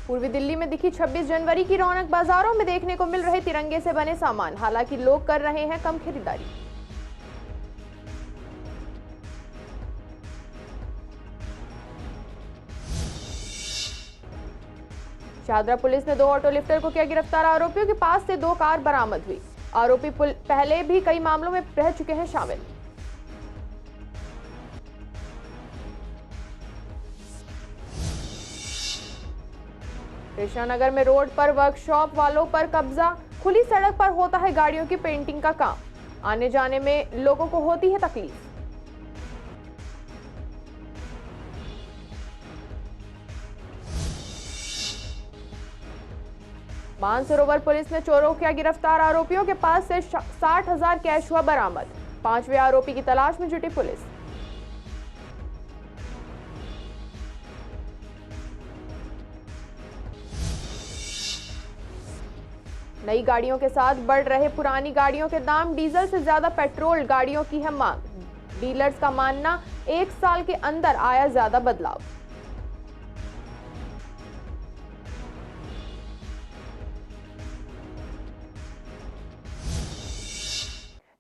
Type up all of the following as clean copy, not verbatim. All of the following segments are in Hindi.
पूर्वी दिल्ली में दिखी 26 जनवरी की रौनक। बाजारों में देखने को मिल रहे तिरंगे से बने सामान, हालांकि लोग कर रहे हैं कम खरीदारी। शाहदरा पुलिस ने 2 ऑटो लिफ्टर को किया गिरफ्तार। आरोपियों के पास से 2 कार बरामद हुई। आरोपी पहले भी कई मामलों में रह चुके हैं शामिल। कृष्णानगर में रोड पर वर्कशॉप वालों पर कब्जा। खुली सड़क पर होता है गाड़ियों की पेंटिंग का काम, आने जाने में लोगों को होती है तकलीफ। मानसरोवर पुलिस ने चोरों को किया गिरफ्तार। आरोपियों के पास से 60,000 कैश हुआ बरामद। 5वें आरोपी की तलाश में जुटी पुलिस। नई गाड़ियों के साथ बढ़ रहे पुरानी गाड़ियों के दाम। डीजल से ज्यादा पेट्रोल गाड़ियों की है मांग। डीलर्स का मानना 1 साल के अंदर आया ज्यादा बदलाव।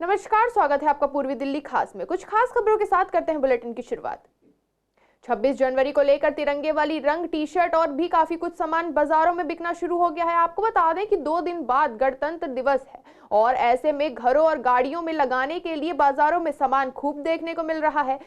नमस्कार, स्वागत है आपका पूर्वी दिल्ली खास में। कुछ खास खबरों के साथ करते हैं बुलेटिन की शुरुआत। 26 जनवरी को लेकर तिरंगे वाली रंग टी शर्ट और भी काफी कुछ सामान बाजारों में बिकना शुरू हो गया है। आपको बता दें कि 2 दिन बाद गणतंत्र दिवस है और ऐसे में घरों और गाड़ियों में लगाने के लिए बाजारों में सामान खूब देखने को मिल रहा है।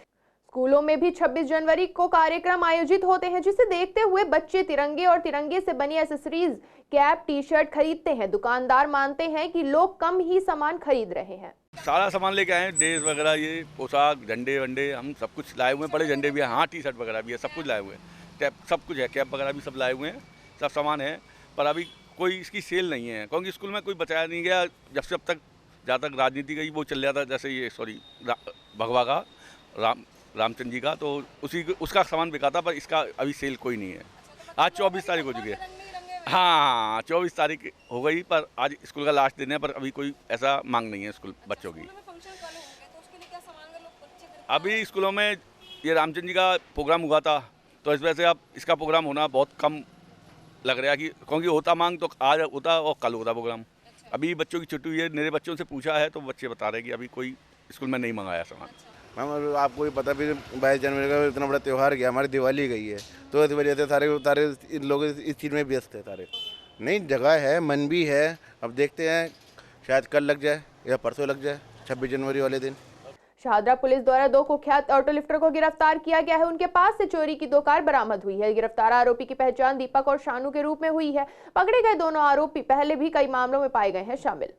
स्कूलों में भी 26 जनवरी को कार्यक्रम आयोजित होते हैं, जिसे देखते हुए बच्चे तिरंगे और तिरंगे से बनी एसेसरीज, कैप, टी शर्ट खरीदते हैं। दुकानदार मानते हैं कि लोग कम ही सामान खरीद रहे हैं। सारा सामान लेके आए हैं, ड्रेस वगैरह, ये पोशाक, झंडे वंडे, हम सब कुछ लाए हुए हैं। बड़े झंडे भी हैं, हाँ, टी शर्ट वगैरह भी है, सब कुछ लाए हुए हैं। कैप सब कुछ है, कैप वगैरह भी सब लाए हुए हैं, सब सामान है। पर अभी कोई इसकी सेल नहीं है, क्योंकि स्कूल में कोई बचाया नहीं गया। जब तक जहाँ तक राजनीति का ही वो चल रहा था, जैसे ये भगवा का, रामचंद्र जी का, तो उसका सामान बिका था। पर इसका अभी सेल कोई नहीं है। आज 24 तारीख हो चुकी है। हाँ, 24 तारीख हो गई, पर आज स्कूल का लास्ट दिन है। पर अभी कोई ऐसा मांग नहीं है स्कूल बच्चों की। अभी स्कूलों में ये रामचंद्र जी का प्रोग्राम हुआ था, तो इस वजह से अब इसका प्रोग्राम होना बहुत कम लग रहा है, कि क्योंकि होता मांग तो आज होता और कल होता प्रोग्राम। अभी बच्चों की छुट्टी हुई है, मेरे बच्चों से पूछा है तो बच्चे बता रहे हैं कि अभी कोई स्कूल में नहीं मंगाया सामान। मैम, आपको भी पता, फिर 22 जनवरी का इतना बड़ा त्यौहार गया, हमारी दिवाली गई है, तो इस वजह से सारे लोग इस चीज़ में व्यस्त है। सारे नहीं, जगह है, मन भी है। अब देखते हैं, शायद कल लग जाए या परसों लग जाए, 26 जनवरी वाले दिन। शाहदरा पुलिस द्वारा 2 कुख्यात ऑटो लिफ्टर को गिरफ्तार किया गया है। उनके पास से चोरी की 2 कार बरामद हुई है। गिरफ्तार आरोपी की पहचान दीपक और शानू के रूप में हुई है। पकड़े गए दोनों आरोपी पहले भी कई मामलों में पाए गए हैं शामिल।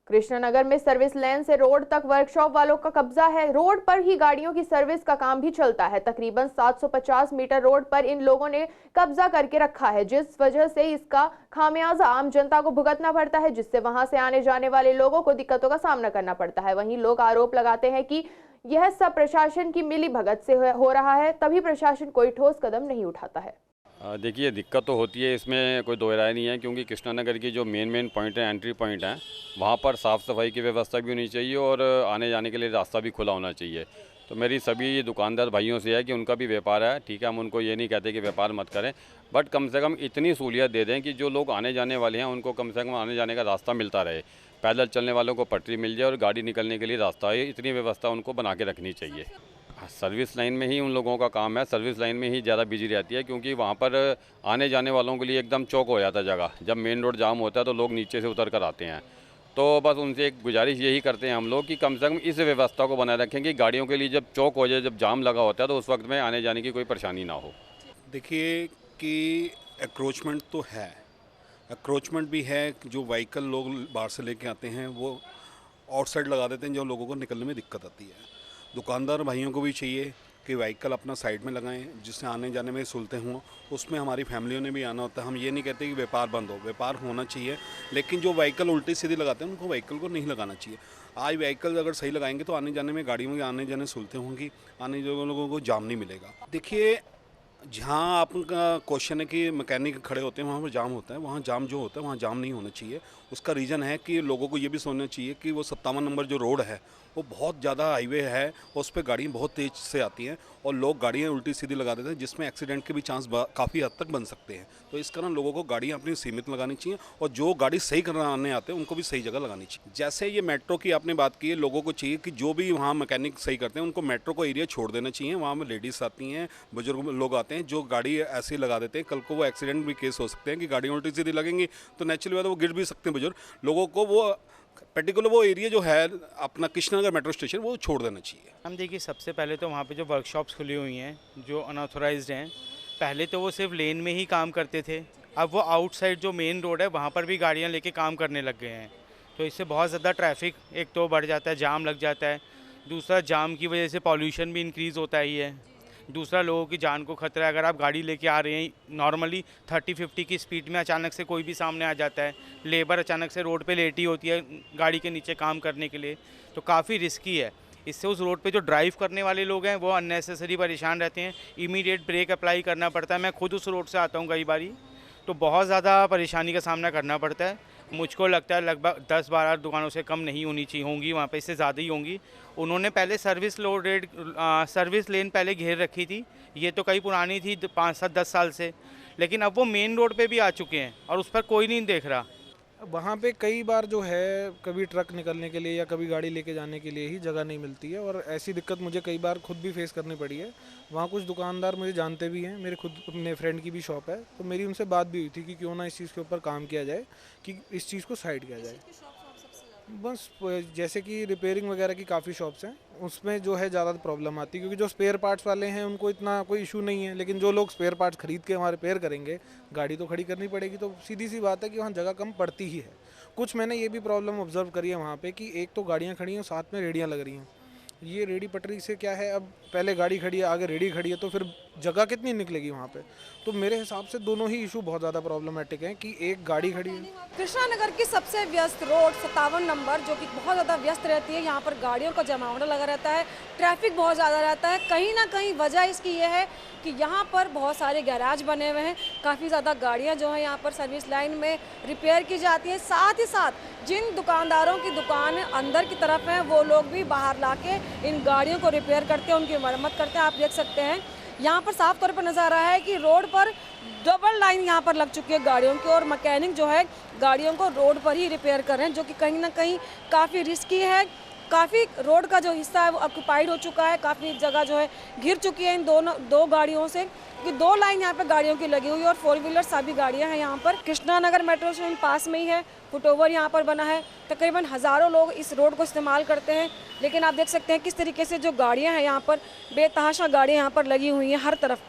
कृष्णानगर में सर्विस लेन से रोड तक वर्कशॉप वालों का कब्जा है। रोड पर ही गाड़ियों की सर्विस का काम भी चलता है। तकरीबन 750 मीटर रोड पर इन लोगों ने कब्जा करके रखा है, जिस वजह से इसका खामियाजा आम जनता को भुगतना पड़ता है, जिससे वहां से आने जाने वाले लोगों को दिक्कतों का सामना करना पड़ता है। वहीं लोग आरोप लगाते हैं कि यह सब प्रशासन की मिलीभगत से हो रहा है, तभी प्रशासन कोई ठोस कदम नहीं उठाता है। देखिए, दिक्कत तो होती है, इसमें कोई दो राय नहीं है, क्योंकि कृष्णानगर की जो मेन पॉइंट है, एंट्री पॉइंट है, वहाँ पर साफ़ सफाई की व्यवस्था भी होनी चाहिए और आने जाने के लिए रास्ता भी खुला होना चाहिए। तो मेरी सभी दुकानदार भाइयों से है कि उनका भी व्यापार है, ठीक है, हम उनको ये नहीं कहते कि व्यापार मत करें, बट कम से कम इतनी सहूलियत दे दें कि जो लोग आने जाने वाले हैं उनको कम से कम आने जाने का रास्ता मिलता रहे। पैदल चलने वालों को पटरी मिल जाए और गाड़ी निकलने के लिए रास्ता है, इतनी व्यवस्था उनको बना के रखनी चाहिए। सर्विस लाइन में ही उन लोगों का काम है, सर्विस लाइन में ही ज़्यादा बिजी रहती है, क्योंकि वहाँ पर आने जाने वालों के लिए एकदम चौक हो जाता है जगह। जब मेन रोड जाम होता है तो लोग नीचे से उतर कर आते हैं। तो बस उनसे एक गुजारिश यही करते हैं हम लोग कि कम से कम इस व्यवस्था को बनाए रखें कि गाड़ियों के लिए जब चौक हो जाए, जब जाम लगा होता है, तो उस वक्त में आने जाने की कोई परेशानी ना हो। देखिए कि एक्रोचमेंट तो है, एक्रोचमेंट भी है। जो व्हीकल लोग बाहर से लेके आते हैं वो आउटसाइड लगा देते हैं, जो लोगों को निकलने में दिक्कत आती है। दुकानदार भाइयों को भी चाहिए कि व्हीकल अपना साइड में लगाएं, जिससे आने जाने में सुलतें हों। उसमें हमारी फैमिलियों ने भी आना होता है। हम ये नहीं कहते कि व्यापार बंद हो, व्यापार होना चाहिए, लेकिन जो व्हीकल उल्टी सीधी लगाते हैं उनको व्हीकल को नहीं लगाना चाहिए। आज व्हीकल अगर सही लगाएंगे तो आने जाने में, गाड़ियों में आने जाने सुलतें होंगी, आने जाने लोगों को जाम नहीं मिलेगा। देखिए, जहाँ आपका क्वेश्चन है कि मैकेनिक खड़े होते हैं वहाँ पर जाम होता है, वहाँ जाम जो होता है वहाँ जाम नहीं होना चाहिए। उसका रीज़न है कि लोगों को ये भी सोचना चाहिए कि वो 57 नंबर जो रोड है वो बहुत ज़्यादा हाईवे है, उस पर गाड़ियाँ बहुत तेज़ से आती हैं और लोग गाड़ियाँ उल्टी सीधी लगा देते हैं, जिसमें एक्सीडेंट के भी चांस काफ़ी हद तक बन सकते हैं। तो इस कारण लोगों को गाड़ियाँ अपनी सीमित लगानी चाहिए और जो गाड़ी सही कराने आते हैं उनको भी सही जगह लगानी चाहिए। जैसे ये मेट्रो की आपने बात की है, लोगों को चाहिए कि जो भी वहाँ मैकेनिक सही करते हैं उनको मेट्रो को एरिया छोड़ देना चाहिए। वहाँ में लेडीज़ आती हैं, बुजुर्ग लोग आते हैं, जो गाड़ी ऐसे लगा देते हैं, कल को वो एक्सीडेंट भी केस हो सकते हैं कि गाड़ियाँ उल्टी सीधी लगेंगी तो नेचुरली बात है वो गिर भी सकते हैं बुजुर्ग लोगों को। वो पर्टिकुलर वो एरिया जो है अपना कृष्णनगर मेट्रो स्टेशन वो छोड़ देना चाहिए। हम देखिए सबसे पहले तो वहाँ पे जो वर्कशॉप्स खुली हुई हैं जो अनऑथोराइज्ड हैं, पहले तो वो सिर्फ लेन में ही काम करते थे, अब वो आउटसाइड जो मेन रोड है वहाँ पर भी गाड़ियाँ लेके काम करने लग गए हैं। तो इससे बहुत ज़्यादा ट्रैफिक एक तो बढ़ जाता है, जाम लग जाता है, दूसरा जाम की वजह से पॉल्यूशन भी इंक्रीज़ होता ही है, दूसरा लोगों की जान को खतरा है। अगर आप गाड़ी लेके आ रहे हैं नॉर्मली 30-50 की स्पीड में, अचानक से कोई भी सामने आ जाता है, लेबर अचानक से रोड पे लेटी होती है गाड़ी के नीचे काम करने के लिए, तो काफ़ी रिस्की है। इससे उस रोड पे जो ड्राइव करने वाले लोग हैं वो अननेसेसरी परेशान रहते हैं, इमीडिएट ब्रेक अप्लाई करना पड़ता है। मैं खुद उस रोड से आता हूँ कई बारी, तो बहुत ज़्यादा परेशानी का सामना करना पड़ता है। मुझको लगता है लगभग 10-12 दुकानों से कम नहीं होनी चाहिए, होंगी वहाँ पे, इससे ज़्यादा ही होंगी। उन्होंने पहले सर्विस लेन पहले घेर रखी थी, ये तो कई पुरानी थी 5-7-10 साल से, लेकिन अब वो मेन रोड पे भी आ चुके हैं और उस पर कोई नहीं देख रहा। वहाँ पे कई बार जो है कभी ट्रक निकलने के लिए या कभी गाड़ी लेके जाने के लिए ही जगह नहीं मिलती है और ऐसी दिक्कत मुझे कई बार खुद भी फेस करनी पड़ी है। वहाँ कुछ दुकानदार मुझे जानते भी हैं, मेरे खुद अपने फ्रेंड की भी शॉप है, तो मेरी उनसे बात भी हुई थी कि क्यों ना इस चीज़ के ऊपर काम किया जाए, कि इस चीज़ को साइड किया जाए। बस जैसे कि रिपेयरिंग वगैरह की काफ़ी शॉप्स हैं, उसमें जो है ज़्यादा प्रॉब्लम आती है क्योंकि जो स्पेयर पार्ट्स वाले हैं उनको इतना कोई इशू नहीं है, लेकिन जो लोग स्पेयर पार्ट्स खरीद के वहाँ रिपेयर करेंगे, गाड़ी तो खड़ी करनी पड़ेगी, तो सीधी सी बात है कि वहाँ जगह कम पड़ती ही है। कुछ मैंने ये भी प्रॉब्लम ऑब्जर्व करी है वहाँ पे कि एक तो गाड़ियाँ खड़ी हैं, साथ में रेडियाँ लग रही हैं। ये रेडी पटरी से क्या है, अब पहले गाड़ी खड़ी है, आगे रेडी खड़ी है, तो फिर जगह कितनी निकलेगी वहाँ पे। तो मेरे हिसाब से दोनों ही इशू बहुत ज़्यादा प्रॉब्लमेटिक हैं कि एक गाड़ी खड़ी है। कृष्णानगर की सबसे व्यस्त रोड 57 नंबर जो कि बहुत ज़्यादा व्यस्त रहती है, यहाँ पर गाड़ियों का जमावड़ा लगा रहता है, ट्रैफिक बहुत ज़्यादा रहता है। कहीं ना कहीं वजह इसकी ये है कि यहाँ पर बहुत सारे गैराज बने हुए हैं, काफ़ी ज़्यादा गाड़ियाँ जो हैं यहाँ पर सर्विस लाइन में रिपेयर की जाती हैं। साथ ही साथ जिन दुकानदारों की दुकान अंदर की तरफ हैं वो लोग भी बाहर लाके इन गाड़ियों को रिपेयर करते हैं, उनकी मरम्मत करते हैं। आप देख सकते हैं यहाँ पर साफ तौर पर नजर आ रहा है कि रोड पर डबल लाइन यहाँ पर लग चुकी है गाड़ियों की और मैकेनिक जो है गाड़ियों को रोड पर ही रिपेयर कर रहे हैं, जो कि कहीं ना कहीं काफ़ी रिस्की है। काफ़ी रोड का जो हिस्सा है वो ऑक्यूपाइड हो चुका है, काफ़ी जगह जो है घिर चुकी है इन दो गाड़ियों से, क्योंकि 2 लाइन यहाँ पे गाड़ियों की लगी हुई है और 4 व्हीलर सभी गाड़ियाँ हैं यहाँ पर। कृष्णानगर मेट्रो स्टेशन पास में ही है, फुटओवर यहाँ पर बना है, तकरीबन हज़ारों लोग इस रोड को इस्तेमाल करते हैं। लेकिन आप देख सकते हैं किस तरीके से जो गाड़ियाँ हैं यहाँ पर, बेतहाशा गाड़ियाँ यहाँ पर लगी हुई हैं, हर तरफ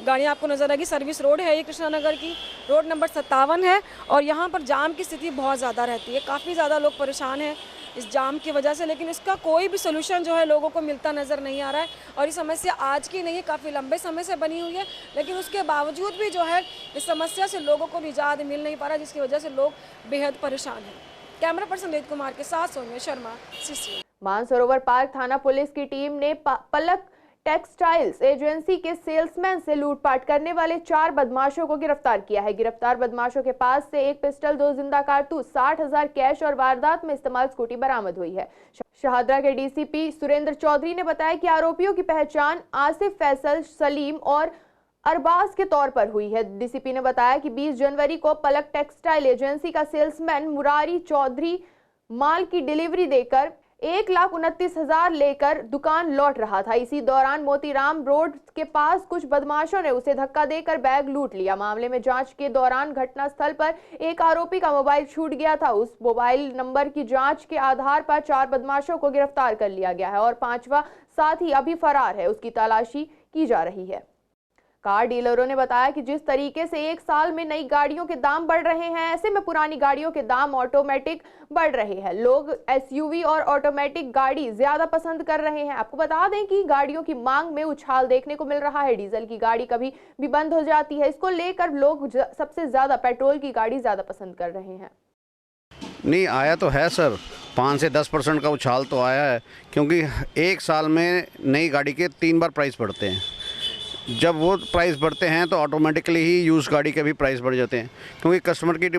गाड़ियाँ आपको नजर आएगी। सर्विस रोड है ये कृष्णानगर की, रोड नंबर 57 है और यहाँ पर जाम की स्थिति बहुत ज़्यादा रहती है, काफ़ी ज़्यादा लोग परेशान हैं इस जाम की वजह से, लेकिन इसका कोई भी सोल्यूशन जो है लोगों को मिलता नज़र नहीं आ रहा है। और ये समस्या आज की नहीं है, काफ़ी लंबे समय से बनी हुई है, लेकिन उसके बावजूद भी जो है इस समस्या से लोगों को निजात मिल नहीं पा रहा, जिसकी वजह से लोग बेहद परेशान हैं। कैमरा पर्सन वेद कुमार के साथ सोनिया शर्मा, CC। मानसरोवर पार्क थाना पुलिस की टीम ने पलक टेक्सटाइल्स एजेंसी के सेल्समैन से लूटपाट करने वाले 4 बदमाशों को गिरफ्तार किया है। गिरफ्तार बदमाशों के पास से 1 पिस्टल, 2 जिंदा कारतूस, 60,000 कैश और वारदात में इस्तेमाल स्कूटी बरामद हुई है। शाहदरा के डीसीपी सुरेंद्र चौधरी ने बताया कि आरोपियों की पहचान आसिफ, फैसल, सलीम और अरबाज के तौर पर हुई है। डीसीपी ने बताया कि 20 जनवरी को पलक टेक्सटाइल एजेंसी का सेल्समैन मुरारी चौधरी माल की डिलीवरी देकर 1,29,000 लेकर दुकान लौट रहा था। इसी दौरान मोतीराम रोड के पास कुछ बदमाशों ने उसे धक्का देकर बैग लूट लिया। मामले में जांच के दौरान घटनास्थल पर एक आरोपी का मोबाइल छूट गया था। उस मोबाइल नंबर की जांच के आधार पर 4 बदमाशों को गिरफ्तार कर लिया गया है और 5वां साथी अभी फरार है, उसकी तलाशी की जा रही है। कार डीलरों ने बताया कि जिस तरीके से 1 साल में नई गाड़ियों के दाम बढ़ रहे हैं, ऐसे में पुरानी गाड़ियों के दाम ऑटोमेटिक बढ़ रहे हैं। लोग एसयूवी और ऑटोमेटिक गाड़ी ज्यादा पसंद कर रहे हैं। आपको बता दें कि गाड़ियों की मांग में उछाल देखने को मिल रहा है। डीजल की गाड़ी कभी भी बंद हो जाती है, इसको लेकर लोग सबसे ज्यादा पेट्रोल की गाड़ी ज्यादा पसंद कर रहे हैं। नहीं आया तो है सर, 5 से 10% का उछाल तो आया है, क्योंकि 1 साल में नई गाड़ी के 3 बार प्राइस बढ़ते हैं। जब वो प्राइस बढ़ते हैं तो ऑटोमेटिकली ही यूज़ गाड़ी के भी प्राइस बढ़ जाते हैं, क्योंकि कस्टमर की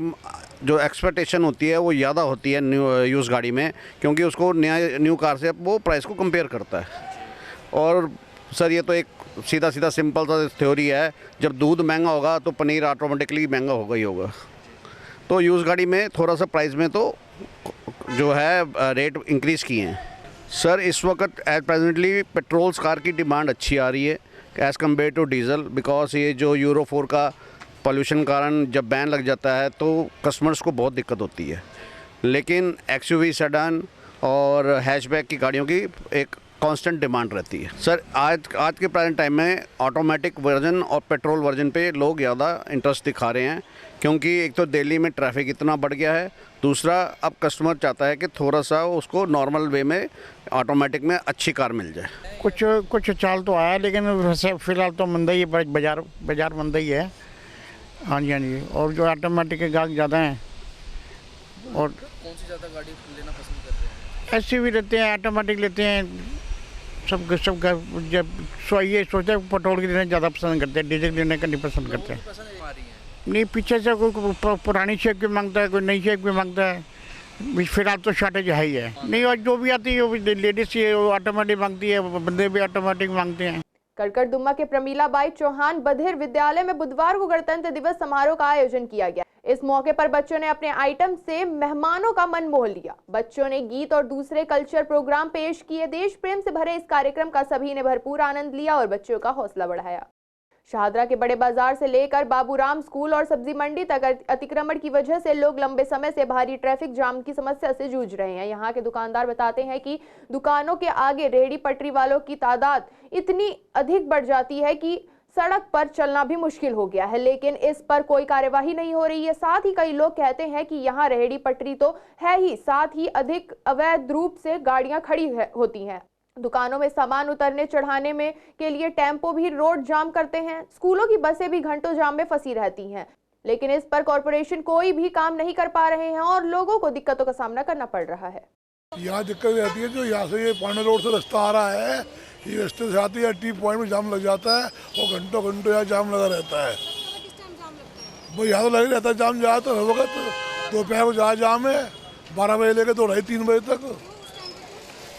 जो एक्सपेक्टेशन होती है वो ज़्यादा होती है यूज़ गाड़ी में, क्योंकि उसको न्यू कार से वो प्राइस को कंपेयर करता है। और सर ये तो एक सीधा सीधा सिंपल सा थ्योरी है, जब दूध महंगा होगा तो पनीर ऑटोमेटिकली महंगा होगा ही होगा। तो यूज़ गाड़ी में थोड़ा सा प्राइस में तो जो है रेट इंक्रीज़ किए हैं। सर इस वक्त एज प्रेजेंटली पेट्रोल्स कार की डिमांड अच्छी आ रही है as compare to diesel, because ये जो यूरो 4 का पोल्यूशन कारण जब बैन लग जाता है तो कस्टमर्स को बहुत दिक्कत होती है। लेकिन एक्सयूवी सेडान और हैचबैक की गाड़ियों की एक कांस्टेंट डिमांड रहती है। सर आज के प्रेजेंट टाइम में ऑटोमेटिक वर्जन और पेट्रोल वर्जन पे लोग ज़्यादा इंटरेस्ट दिखा रहे हैं, क्योंकि एक तो दिल्ली में ट्रैफिक इतना बढ़ गया है, दूसरा अब कस्टमर चाहता है कि थोड़ा सा उसको नॉर्मल वे में ऑटोमेटिक में अच्छी कार मिल जाए। कुछ चाल तो आया, लेकिन वैसे फ़िलहाल तो मंदा ही है, बाजार मंदा ही है। हाँ जी। और जो ऑटोमेटिक के गाहक ज़्यादा हैं। और कौन सी ज़्यादा गाड़ी लेना पसंद कर रहे हैं? SUV लेते हैं, ऑटोमेटिक लेते हैं, सब जब ये सोचते हैं पेट्रोल की लेना ज़्यादा पसंद करते हैं, डीजल लेने का नहीं पसंद करते हैं। नहीं, पीछे से कोई पुरानी शेप भी मांगता है, कोई नई शेप भी मांगता है। फिलहाल तो शॉर्टेज है ही है। नहीं, और जो भी आती है वो लेडीज़ ही ऑटोमेटिक मांगती है, बंदे भी ऑटोमेटिक मांगते हैं। कड़कड़ दुम्मा के प्रमीलाबाई चौहान बधिर विद्यालय में बुधवार को गणतंत्र दिवस समारोह का आयोजन किया गया। इस मौके पर बच्चों ने अपने आइटम से मेहमानों का मन मोह लिया। बच्चों ने गीत और दूसरे कल्चर प्रोग्राम पेश किए। देश प्रेम से भरे इस कार्यक्रम का सभी ने भरपूर आनंद लिया और बच्चों का हौसला बढ़ाया। शाहदरा के बड़े बाजार से लेकर बाबूराम स्कूल और सब्जी मंडी तक अतिक्रमण की वजह से लोग लंबे समय से भारी ट्रैफिक जाम की समस्या से जूझ रहे हैं। यहाँ के दुकानदार बताते हैं कि दुकानों के आगे रेहड़ी पटरी वालों की तादाद इतनी अधिक बढ़ जाती है कि सड़क पर चलना भी मुश्किल हो गया है, लेकिन इस पर कोई कार्यवाही नहीं हो रही है। साथ ही कई लोग कहते हैं कि यहाँ रेहड़ी पटरी तो है ही, साथ ही अधिक अवैध रूप से गाड़ियां खड़ी होती हैं। दुकानों में सामान उतरने चढ़ाने में के लिए टेम्पो भी रोड जाम करते हैं। स्कूलों की बसें भी घंटों जाम में फंसी रहती हैं, लेकिन इस पर कॉरपोरेशन कोई भी काम नहीं कर पा रहे हैं और लोगों को दिक्कतों का सामना करना पड़ रहा है। यहाँ दिक्कत रहती है, जो यहाँ से ये पांडे रोड से रास्ता आ रहा है, ये रास्ते से आती है, टी पॉइंट में जाम लग जाता है और घंटों घंटों यहाँ जाम लगा रहता है। वो यहाँ तो लग रहता है जाम, जहाँ तो हर वक्त दोपहर को जहाँ जाम है 12 बजे लेकर तो 2:30-3 बजे तक।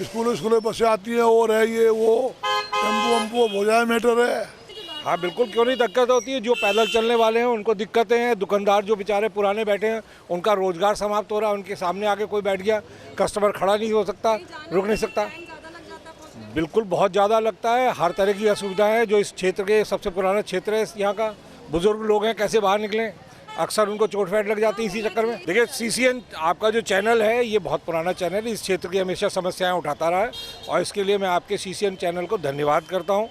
स्कूलों बसें आती हैं और है ये वो टेम्पो हो जाए मैटर है। हाँ बिल्कुल, क्यों नहीं दिक्कत होती है। जो पैदल चलने वाले हैं उनको दिक्कतें हैं, दुकानदार जो बेचारे पुराने बैठे हैं उनका रोजगार समाप्त हो रहा है। उनके सामने आके कोई बैठ गया, कस्टमर खड़ा नहीं हो सकता, रुक नहीं सकता। बिल्कुल बहुत ज़्यादा लगता है, हर तरह की असुविधा है। जो इस क्षेत्र के सबसे पुराना क्षेत्र है, यहाँ का बुजुर्ग लोग हैं, कैसे बाहर निकलें, अक्सर उनको चोट फैट लग जाती है इसी चक्कर में। देखिए CCN आपका जो चैनल है ये बहुत पुराना चैनल है, इस क्षेत्र की हमेशा समस्याएं उठाता रहा है और इसके लिए मैं आपके CCN चैनल को धन्यवाद करता हूं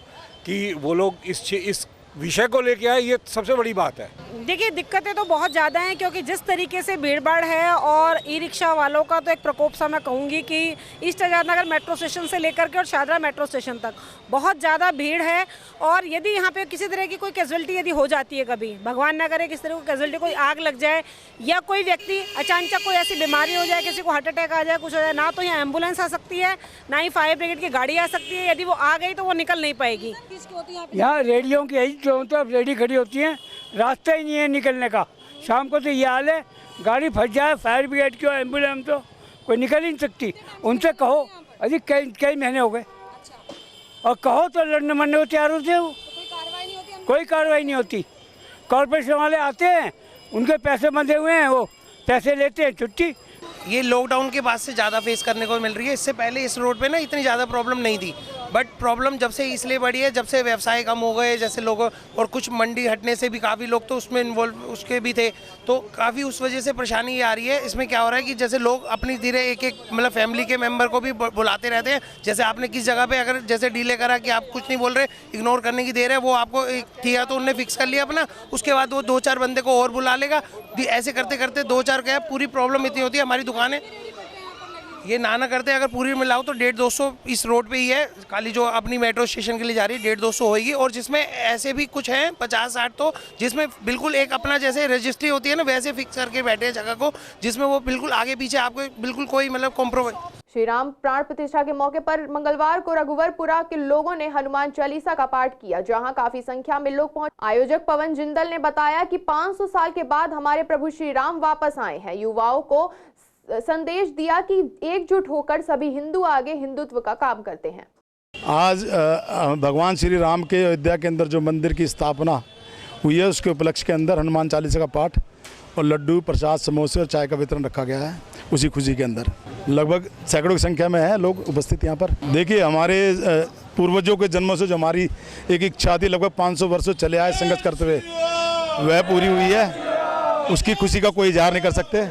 कि वो लोग इस विषय को लेके आए, ये सबसे बड़ी बात है। देखिए दिक्कतें तो बहुत ज़्यादा हैं, क्योंकि जिस तरीके से भीड़ भाड़ है और ई-रिक्शा वालों का तो एक प्रकोप सा मैं कहूँगी कि east Azad Nagar metro station से लेकर के और शाहदरा मेट्रो स्टेशन तक बहुत ज़्यादा भीड़ है। और यदि यहाँ पे किसी तरह की कोई कैजुअल्टी यदि हो जाती है, कभी भगवान ना करे किसी तरह की कैजुअल्टी, कोई आग लग जाए या कोई व्यक्ति अचानक कोई ऐसी बीमारी हो जाए, किसी को हार्ट अटैक आ जाए, कुछ हो जाए, ना तो यहाँ एम्बुलेंस आ सकती है, ना ही फायर ब्रिगेड की गाड़ी आ सकती है। यदि वो आ गई तो वो निकल नहीं पाएगी। यहाँ रेडियों की यही चारों तरफ रेडी खड़ी होती हैं, रास्ता ही नहीं है निकलने का। शाम को तो ये हाल है, गाड़ी फंस जाए, फायर ब्रिगेड की एम्बुलेंस तो कोई निकल ही नहीं सकती। उनसे कहो, अभी कई महीने हो गए और कहो तो लड़ने मरने को तैयार होते हैं, वो कोई कार्रवाई नहीं होती। कॉर्पोरेशन वाले आते हैं, उनके पैसे बंधे हुए हैं, वो पैसे लेते हैं, छुट्टी। ये लॉकडाउन के बाद से ज़्यादा फेस करने को मिल रही है। इससे पहले इस रोड पे ना इतनी ज़्यादा प्रॉब्लम नहीं थी, बट प्रॉब्लम जब से इसलिए बढ़ी है जब से व्यवसाय कम हो गए, जैसे लोगों और कुछ मंडी हटने से भी काफ़ी लोग तो उसमें इन्वॉल्व उसके भी थे, तो काफ़ी उस वजह से परेशानी आ रही है। इसमें क्या हो रहा है कि जैसे लोग अपनी धीरे एक मतलब फैमिली के मेंबर को भी बुलाते रहते हैं। जैसे आपने किस जगह पे अगर जैसे डीले करा कि आप कुछ नहीं बोल रहे, इग्नोर करने की देर है, वो आपको किया तो उनने फिक्स कर लिया अपना, उसके बाद वो 2-4 बंदे को और बुला लेगा। ऐसे करते करते 2-4 क्या पूरी प्रॉब्लम इतनी होती है। हमारी दुकानें ये ना करते अगर पूरी मिलाओ तो 150-200 इस रोड पे ही है, खाली जो अपनी मेट्रो स्टेशन के लिए जा रही है 150-200 होगी। और जिसमें ऐसे भी कुछ हैं 50-60 तो जिसमें बिल्कुल एक अपना जैसे रजिस्ट्री होती है ना, वैसे फिक्स करके बैठे हैं जगह को, जिसमें वो बिल्कुल आगे पीछे आपको बिल्कुल कोई मतलब कॉम्प्रोमाइज श्री राम प्राण प्रतिष्ठा के मौके पर मंगलवार को रघुवरपुरा के लोगों ने हनुमान चालीसा का पाठ किया, जहां काफी संख्या में लोग पहुंचे। आयोजक पवन जिंदल ने बताया कि 500 साल के बाद हमारे प्रभु श्री राम वापस आए हैं। युवाओं को संदेश दिया कि एकजुट होकर सभी हिंदू आगे हिंदुत्व का काम करते हैं। आज भगवान श्री राम के अयोध्या के अंदर जो मंदिर की स्थापना हुई है, उसके उपलक्ष्य के अंदर हनुमान चालीसा का पाठ और लड्डू, प्रसाद, समोसे और चाय का वितरण रखा गया है। उसी खुशी के अंदर लगभग सैकड़ों की संख्या में है लोग उपस्थित यहाँ पर। देखिए, हमारे पूर्वजों के जन्मों से जो हमारी एक इच्छा थी, लगभग 500 वर्षों चले आए संघर्ष करते हुए, वह पूरी हुई है। उसकी खुशी का कोई इजहार नहीं कर सकते।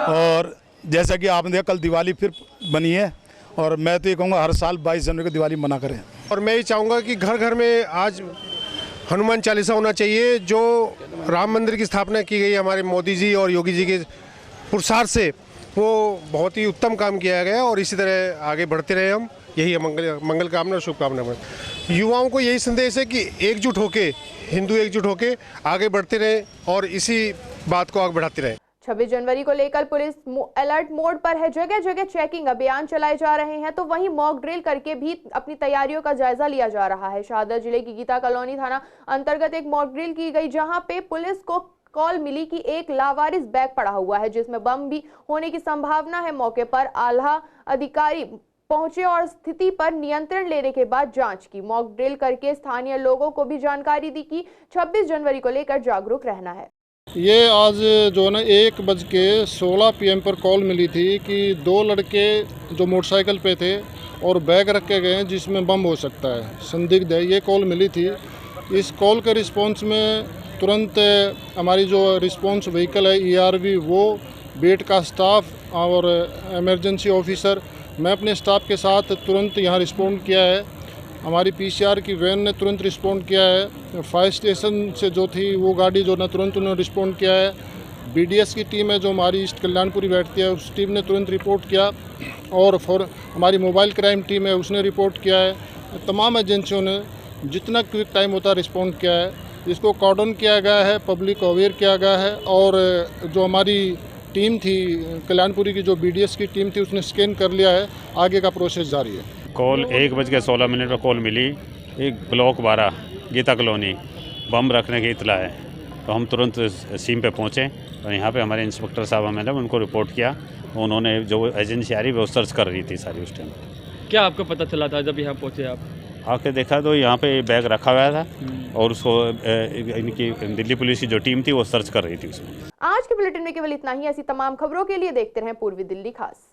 और जैसा कि आपने देखा, कल दिवाली फिर बनी है और मैं तो ये कहूँगा हर साल 22 जनवरी को दिवाली मना करें। और मैं ये चाहूँगा कि घर घर में आज हनुमान चालीसा होना चाहिए। जो राम मंदिर की स्थापना की गई हमारे मोदी जी और योगी जी के पुरस्कार से, वो बहुत ही उत्तम काम किया गया और इसी तरह आगे बढ़ते रहे हम। यही मंगल कामना और शुभकामना। युवाओं को यही संदेश है कि एकजुट होके, हिंदू एकजुट होके आगे बढ़ते रहे और इसी बात को आगे बढ़ाते रहे। 26 जनवरी को लेकर पुलिस अलर्ट मोड पर है। जगह जगह चेकिंग अभियान चलाए जा रहे हैं, तो वहीं मॉक ड्रिल करके भी अपनी तैयारियों का जायजा लिया जा रहा है। शहादत जिले की गीता कॉलोनी थाना अंतर्गत एक मॉक ड्रिल की गई, जहां पे पुलिस को कॉल मिली कि एक लावारिस बैग पड़ा हुआ है जिसमें बम भी होने की संभावना है। मौके पर आला अधिकारी पहुंचे और स्थिति पर नियंत्रण लेने के बाद जांच की। मॉक ड्रिल करके स्थानीय लोगों को भी जानकारी दी कि 26 जनवरी को लेकर जागरूक रहना है। ये आज जो है ना 1:16 PM पर कॉल मिली थी कि 2 लड़के जो मोटरसाइकिल पे थे और बैग रखे गए हैं जिसमें बम हो सकता है, संदिग्ध है, ये कॉल मिली थी। इस कॉल के रिस्पांस में तुरंत हमारी जो रिस्पांस व्हीकल है ERV, वो बेट का स्टाफ और इमरजेंसी ऑफिसर, मैं अपने स्टाफ के साथ तुरंत यहाँ रिस्पॉन्ड किया है। हमारी PCR की वैन ने तुरंत रिस्पॉन्ड किया है। फायर स्टेशन से जो थी वो गाड़ी जो ना तुरंत उन्होंने रिस्पॉन्ड किया है। BDS की टीम है जो हमारी ईस्ट कल्याणपुरी बैठती है, उस टीम ने तुरंत रिपोर्ट किया और हमारी मोबाइल क्राइम टीम है उसने रिपोर्ट किया है। तमाम एजेंसियों ने जितना क्विक टाइम होता है रिस्पॉन्ड किया है। इसको कॉर्डन किया गया है, पब्लिक को अवेयर किया गया है और जो हमारी टीम थी कल्याणपुरी की, जो BDS की टीम थी, उसने स्कैन कर लिया है। आगे का प्रोसेस जारी है। कॉल 1:16 पर कॉल मिली, एक ब्लॉक 12 गीता कॉलोनी बम रखने की इतला है, तो हम तुरंत सीन पे पहुँचे और यहाँ पे हमारे इंस्पेक्टर साहब मैंने उनको रिपोर्ट किया। उन्होंने जो एजेंसी आ रही वो सर्च कर रही थी सारी उस टाइम। क्या आपको पता चला था जब यहाँ पहुँचे आप? आके देखा तो यहाँ पे बैग रखा हुआ था और उसको इनकी दिल्ली पुलिस की जो टीम थी वो सर्च कर रही थी उसमें। आज के बुलेटिन में केवल इतना ही। ऐसी तमाम खबरों के लिए देखते रहें पूर्वी दिल्ली खास।